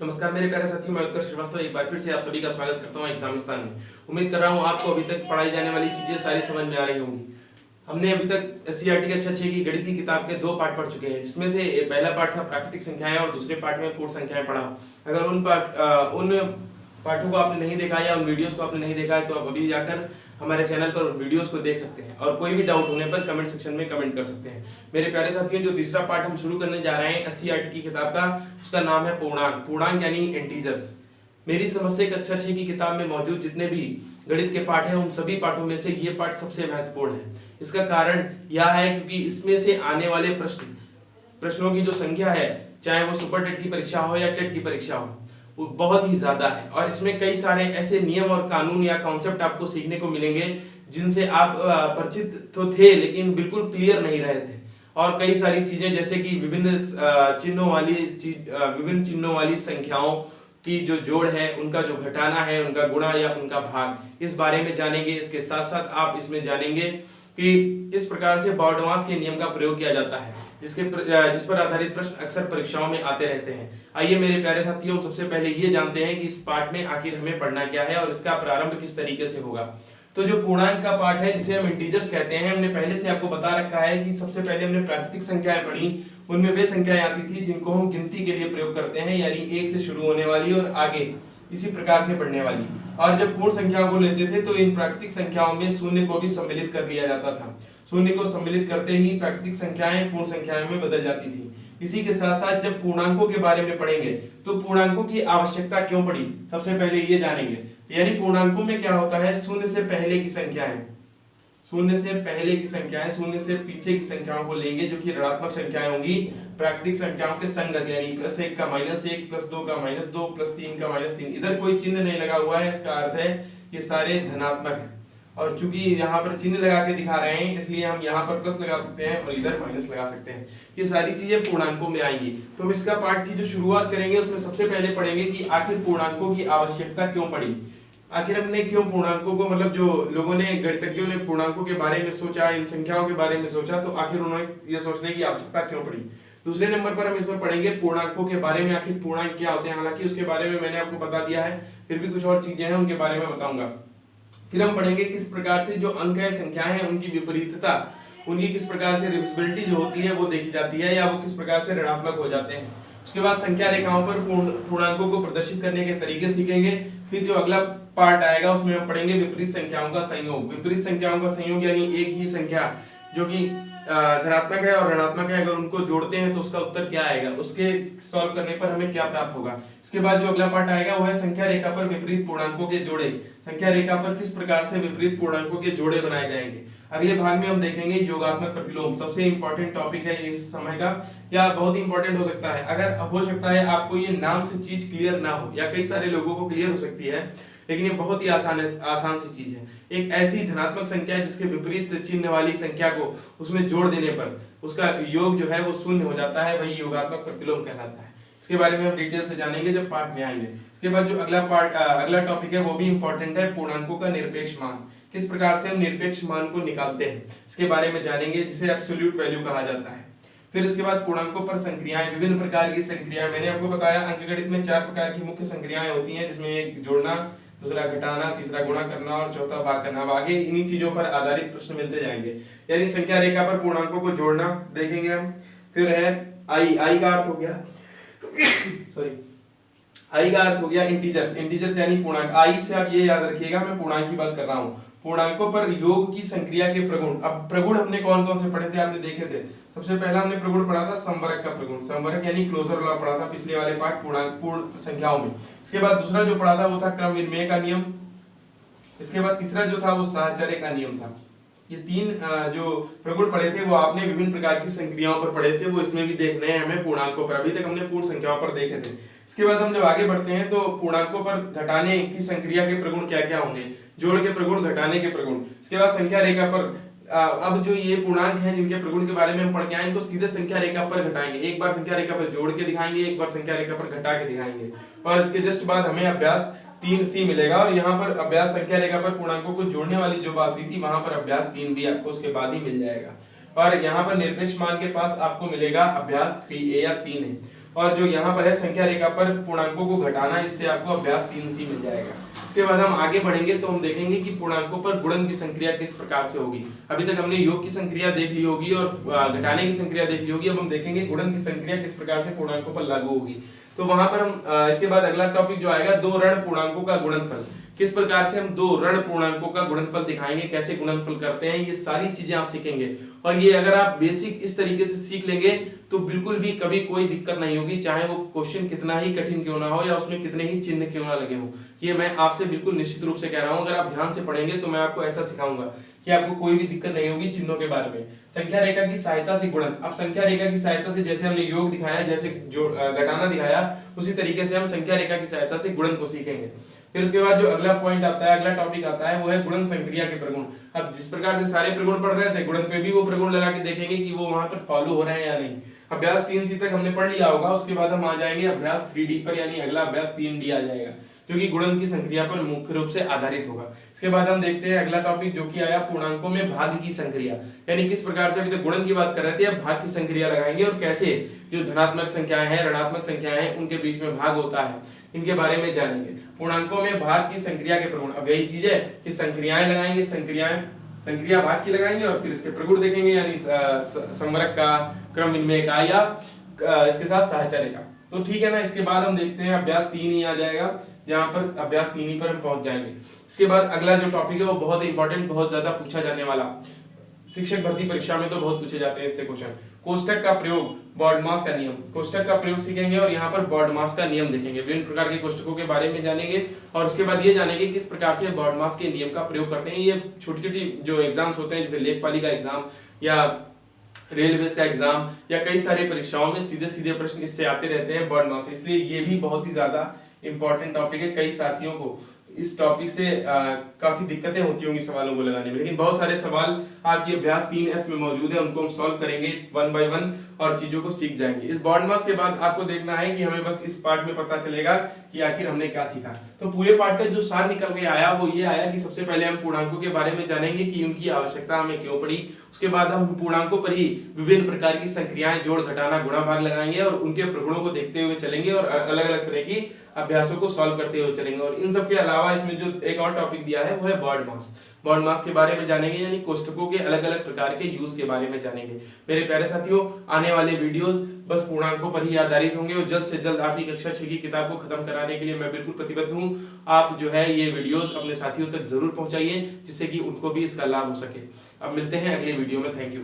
नमस्कार मेरे प्यारे साथियों, मैं उत्कर्ष श्रीवास्तव एक बार फिर से आप सभी का स्वागत करता हूं एग्जामिस्तान में। उम्मीद कर रहा हूं आपको अभी तक पढ़ाई जाने वाली चीजें सारी समझ में आ रही होंगी। हमने अभी तक एससीईआरटी कक्षा 6 की गणित की किताब के 2 पार्ट पढ़ चुके हैं, जिसमें से पहला पार्ट था प्राकृतिक संख्याएं और दूसरे पार्ट में पूर्ण संख्याएं पढ़ा। अगर उन पाठों को आपने नहीं देखा या उन वीडियोस को आपने नहीं देखा है तो आप अभी जाकर हमारे चैनल पर उन वीडियोस को देख सकते हैं और कोई भी डाउट होने पर कमेंट सेक्शन में कमेंट कर सकते हैं। मेरे प्यारे साथियों, जो तीसरा पार्ट हम शुरू करने जा रहे हैं एससीईआरटी की किताब का, उसका नाम है पूर्णांक। पूर्णांक यानी इंटीजर्स। मेरी समझ से कक्षा 6 की किताब में मौजूद जितने भी गणित के पाठ हैं उन सभी पाठों में से ये पाठ सबसे महत्वपूर्ण है। इसका कारण यह है क्योंकि इसमें से आने वाले प्रश्नों की जो संख्या है, चाहे वो सुपर टेट की परीक्षा हो या टेट की परीक्षा हो, वो बहुत ही ज्यादा है। और इसमें कई सारे ऐसे नियम और कानून या कॉन्सेप्ट आपको सीखने को मिलेंगे जिनसे आप परिचित तो थे लेकिन बिल्कुल क्लियर नहीं रहे थे। और कई सारी चीजें जैसे कि विभिन्न चिन्हों वाली संख्याओं की जो जोड़ है, उनका जो घटाना है, उनका गुणा या उनका भाग, इस बारे में जानेंगे। इसके साथ साथ आप इसमें जानेंगे कि किस प्रकार से बॉर्डवांस के नियम का प्रयोग किया जाता है, जिस पर आधारित प्रश्न अक्सर परीक्षाओं में आते रहते हैं। आइए मेरे प्यारे साथियों, सबसे पहले ये जानते हैं कि इस पाठ में आखिर हमें पढ़ना क्या है और इसका प्रारंभ किस तरीके से होगा। तो जो पूर्णांक का पाठ है, जिसे हम इंटीजर्स कहते हैं, हमने पहले से आपको बता रखा है कि सबसे पहले हमने प्राकृतिक संख्याएं पढ़ी। उनमें वे संख्याएं आती थी जिनको हम गिनती के लिए प्रयोग करते हैं, यानी 1 से शुरू होने वाली और आगे इसी प्रकार से बढ़ने वाली। और जब पूर्ण संख्याओं को लेते थे तो इन प्राकृतिक संख्याओं में शून्य को भी सम्मिलित कर लिया जाता था। शून्य को सम्मिलित करते ही प्राकृतिक संख्याएं पूर्ण संख्याओं में बदल जाती थी। इसी के साथ साथ जब पूर्णांकों के बारे में पढ़ेंगे तो पूर्णांकों की आवश्यकता क्यों पड़ी, सबसे पहले ये जानेंगे। यानी पूर्णांकों में क्या होता है, शून्य से पहले की संख्याएं, शून्य से पहले की संख्याएं शून्य से पीछे की संख्याओं को लेंगे जो कि ऋणात्मक संख्याएं होंगी। प्राकृतिक संख्याओं के संगत, यानी +1 का -1, +2 का -2, +3 का -3। इधर कोई चिन्ह नहीं लगा हुआ है, इसका अर्थ है ये सारे धनात्मक है। और चूंकि यहाँ पर चिन्ह लगा के दिखा रहे हैं इसलिए हम यहाँ पर प्लस लगा सकते हैं और इधर माइनस लगा सकते हैं। ये सारी चीजें पूर्णांकों में आएंगी। तो हम इसका पाठ की जो शुरुआत करेंगे उसमें सबसे पहले पढ़ेंगे कि आखिर पूर्णांकों की आवश्यकता क्यों पड़ी। आखिर हमने क्यों पूर्णांकों को, मतलब जो लोगों ने, गणितज्ञों ने पूर्णांकों के बारे में सोचा, इन संख्याओं के बारे में सोचा, तो आखिर उन्होंने ये सोचने की आवश्यकता क्यों पड़ी। दूसरे नंबर पर हम इसमें पढ़ेंगे पूर्णांकों के बारे में, आखिर पूर्णांक क्या होते हैं। हालांकि उसके बारे में मैंने आपको बता दिया है, फिर भी कुछ और चीजें हैं उनके बारे में बताऊंगा। फिर हम पढ़ेंगे किस प्रकार से जो अंक है, संख्याएं हैं, उनकी विपरीतता, उनकी किस प्रकार से रिवर्सिबिलिटी जो होती है वो देखी जाती है, या वो किस प्रकार से ऋणात्मक हो जाते हैं। उसके बाद संख्या रेखाओं पर पूर्णांकों को प्रदर्शित करने के तरीके सीखेंगे। फिर जो अगला पार्ट आएगा उसमें हम पढ़ेंगे विपरीत संख्याओं का संयोग। विपरीत संख्याओं का संयोग यानी एक ही संख्या जो कि धनात्मक है और ऋणात्मक है, अगर उनको जोड़ते हैं तो उसका उत्तर क्या आएगा, उसके सॉल्व करने पर हमें क्या प्राप्त होगा। इसके बाद जो अगला पार्ट आएगा वो है संख्या रेखा पर विपरीत पूर्णांकों के जोड़े। संख्या रेखा पर किस प्रकार से विपरीत पूर्णांकों के जोड़े बनाए जाएंगे। अगले भाग में हम देखेंगे योगात्मक प्रतिलोम। सबसे इंपॉर्टेंट टॉपिक है इस समय का, या बहुत इंपॉर्टेंट हो सकता है। अगर हो सकता है आपको ये नाम से चीज क्लियर ना हो, या कई सारे लोगों को क्लियर हो सकती है, लेकिन ये बहुत ही आसान सी चीज है। एक ऐसी धनात्मक संख्या जिसके विपरीत चिन्ह वाली संख्या को उसमें जोड़ देने पर उसका योग जो है वो शून्य हो जाता है, वही योगात्मक प्रतिलोम कहलाता है। इसके बारे में हम डिटेल से जानेंगे जब पाठ में आएंगे। इसके बाद जो अगला टॉपिक है वो भी इंपॉर्टेंट है, पूर्णांकों का निरपेक्ष मान। किस प्रकार से हम निरपेक्ष मान को निकालते हैं इसके बारे में जानेंगे, जिसे एब्सोल्यूट वैल्यू कहा जाता है। फिर इसके बाद पूर्णांकों पर संक्रियाएं, विभिन्न प्रकार की संक्रियाएं। मैंने आपको बताया अंकगणित में 4 प्रकार की मुख्य संक्रियाएं होती हैं, जिसमें एक जोड़ना, दूसरा घटाना, तीसरा गुणा करना और चौथा भाग करना। अब आगे इन्हीं चीजों पर आधारित प्रश्न मिलते जाएंगे। यानी संख्या रेखा पर पूर्णांकों को जोड़ना देखेंगे हम। फिर है आई का अर्थ हो गया सॉरी आई का अर्थ हो गया इंटीजर्स। इंटीजर्स यानी पूर्णांक। आई से आप ये याद रखिएगा मैं पूर्णांक की बात कर रहा हूँ। पूर्णांकों पर योग की संक्रिया के प्रगुण। अब प्रगुण हमने कौन कौन से पढ़े थे, आपने देखे थे। सबसे पहला हमने प्रगुण पढ़ा था समवर्ग का प्रगुण। समवर्ग यानी क्लोजर लॉ पढ़ा था पिछले वाले पाठ पूर्ण संख्याओं में। इसके बाद दूसरा जो पढ़ा था वो था क्रम विनिमय का नियम। इसके बाद तीसरा जो था वो साहचर्य का नियम था। ये 3 जो प्रगुण पढ़े थे वो आपने विभिन्न प्रकार की संक्रियाओं पर पढ़े थे, वो इसमें भी देखने हैं हमें पूर्णांकों पर। अभी तक हमने पूर्ण संख्याओं पर देखे थे। इसके बाद हम जब आगे बढ़ते हैं तो पूर्णांकों पर घटाने की संक्रिया के प्रगुण क्या क्या होंगे, जोड़ के प्रगुण, घटाने के प्रगुण। इसके बाद संख्या रेखा पर अब जो ये पूर्णांक हैं जिनके प्रगुण के बारे में हम पढ़ के आए, इनको सीधे संख्या रेखा पर घटाएंगे। एक बार संख्या रेखा पर जोड़ के दिखाएंगे, एक बार संख्या रेखा पर घटा के दिखाएंगे। और इसके जस्ट बाद हमें अभ्यास 3C मिलेगा। और यहाँ पर अभ्यास संख्या रेखा पर पूर्णांकों को जोड़ने वाली जो बात हुई थी वहां पर अभ्यास 3 भी आपको उसके बाद ही मिल जाएगा। और यहाँ पर निरपेक्ष मान के पास आपको मिलेगा अभ्यास 3A या 3 है। और जो यहाँ पर है संख्या रेखा पर पूर्णांकों को घटाना, इससे आपको अभ्यास 3C मिल जाएगा। इसके बाद हम आगे बढ़ेंगे तो हम देखेंगे कि पूर्णांकों पर गुणन की संक्रिया किस प्रकार से होगी। अभी तक हमने योग की संक्रिया देख ली होगी और घटाने की संक्रिया देख ली होगी। अब हम देखेंगे गुणन की संक्रिया किस प्रकार से पूर्णांकों पर लागू होगी। तो वहां पर हम इसके बाद अगला टॉपिक जो आएगा, दो ऋण पूर्णांकों का गुणनफल। किस प्रकार से हम दो ऋण पूर्णांकों का गुणनफल दिखाएंगे, कैसे गुणनफल करते हैं, ये सारी चीजें आप सीखेंगे। और ये अगर आप बेसिक इस तरीके से सीख लेंगे तो बिल्कुल भी कभी कोई दिक्कत नहीं होगी, चाहे वो क्वेश्चन कितना ही कठिन क्यों ना हो या उसमें कितने ही चिन्ह क्यों ना लगे हो। ये मैं आपसे बिल्कुल निश्चित रूप से कह रहा हूं। अगर आप ध्यान से पढ़ेंगे तो मैं आपको ऐसा सिखाऊंगा कि आपको कोई भी दिक्कत नहीं होगी चिन्हों के बारे में। संख्या रेखा की सहायता से गुणन। अब संख्या रेखा की सहायता से जैसे हमने योग दिखाया, जैसे घटाना दिखाया, उसी तरीके से हम संख्या रेखा की सहायता से गुणन को सीखेंगे। फिर उसके बाद जो अगला पॉइंट आता है, अगला टॉपिक आता है, वो है गुणन संक्रिया के प्रगुण। अब जिस प्रकार से सारे प्रगुण पढ़ रहे थे, गुणन पे भी वो प्रगुण लगा के देखेंगे कि वो वहां पर फॉलो हो रहे हैं या नहीं। अभ्यास 3C तक हमने पढ़ लिया होगा, उसके बाद हम आ जाएंगे अभ्यास 3D पर, यानी अगला अभ्यास 3D आ जाएगा जो कि गुणन की संक्रिया पर मुख्य रूप से आधारित होगा। इसके बाद हम देखते हैं अगला टॉपिक जो कि आया पूर्णांकों में भाग की संक्रिया, यानी किस प्रकार से, अभी तक गुणन की बात कर रहे थे, अब भाग की संक्रिया लगाएंगे और कैसे जो धनात्मक संख्याएं हैं, ऋणात्मक संख्याएं हैं, उनके बीच में भाग होता है, इनके बारे में जानेंगे। पूर्णांकों में भाग की संक्रिया के प्रगुण। अब यही चीज है कि संक्रियाएं लगाएंगे, संक्रिया भाग की लगाएंगे और फिर इसके प्रगुण देखेंगे, यानी संवरक का, क्रम विनिमय का या इसके साथ साहचर्य का। तो ठीक है ना। इसके बाद हम देखते हैं अभ्यास 3E आ जाएगा, जहां पर अभ्यास 3E पर हम पहुंच जाएंगे। इसके बाद अगला जो टॉपिक है वो बहुत इंपॉर्टेंट, बहुत ज्यादा पूछा जाने वाला, शिक्षक भर्ती परीक्षा में तो बहुत पूछे जाते हैं इससे क्वेश्चन, कोष्टक का प्रयोग, बॉडमास का नियम। कोष्टक का प्रयोग सीखेंगे और यहाँ पर बॉडमास का नियम देखेंगे, विभिन्न प्रकार के कोष्टकों के बारे में जानेंगे और उसके बाद ये जानेंगे किस प्रकार से बॉडमास के नियम का प्रयोग करते हैं। ये छोटी छोटी जो एग्जाम्स होते हैं, जैसे लेखपाली का एग्जाम या रेलवे का एग्जाम या कई सारी परीक्षाओं में सीधे सीधे प्रश्न इससे आते रहते हैं, बॉडमास। इसलिए ये भी बहुत ही ज्यादा इंपॉर्टेंट टॉपिक है। कई साथियों को इस टॉपिक से काफी दिक्कतें होती होंगी सवालों को लगाने में, लेकिन बहुत सारे सवाल आपके अभ्यास 3F में मौजूद है, उनको हम सॉल्व करेंगे 1 by 1 और चीजों को सीख जाएंगे। इस बॉडमास के बाद आपको देखना है कि हमें बस इस पार्ट में पता चलेगा कि आखिर हमने क्या सीखा। तो पूरे पार्ट का जो सार निकल के आया वो ये आया कि सबसे पहले हम पूर्णांकों के बारे में जानेंगे कि उनकी आवश्यकता हमें क्यों पड़ी। उसके बाद हम पूर्णांकों पर ही विभिन्न प्रकार की संक्रियाएं, जोड़, घटाना, गुणा, भाग लगाएंगे और उनके प्रगुणों को देखते हुए चलेंगे और अलग अलग तरह की अभ्यासों को सॉल्व करते हुए चलेंगे। और इन सब के अलावा इसमें जो एक और टॉपिक दिया है वो है बॉडमास। बॉडमास के बारे में जानेंगे, यानी कोष्टकों के अलग अलग प्रकार के यूज के बारे में जानेंगे। मेरे प्यारे साथियों, आने वाले वीडियोस बस पूर्णांकों पर ही आधारित होंगे और जल्द से जल्द आपकी कक्षा 6 की किताब को खत्म कराने के लिए मैं बिल्कुल प्रतिबद्ध हूं। आप जो है ये वीडियोस अपने साथियों तक जरूर पहुंचाइए जिससे कि उनको भी इसका लाभ हो सके। अब मिलते हैं अगले वीडियो में। Thank you.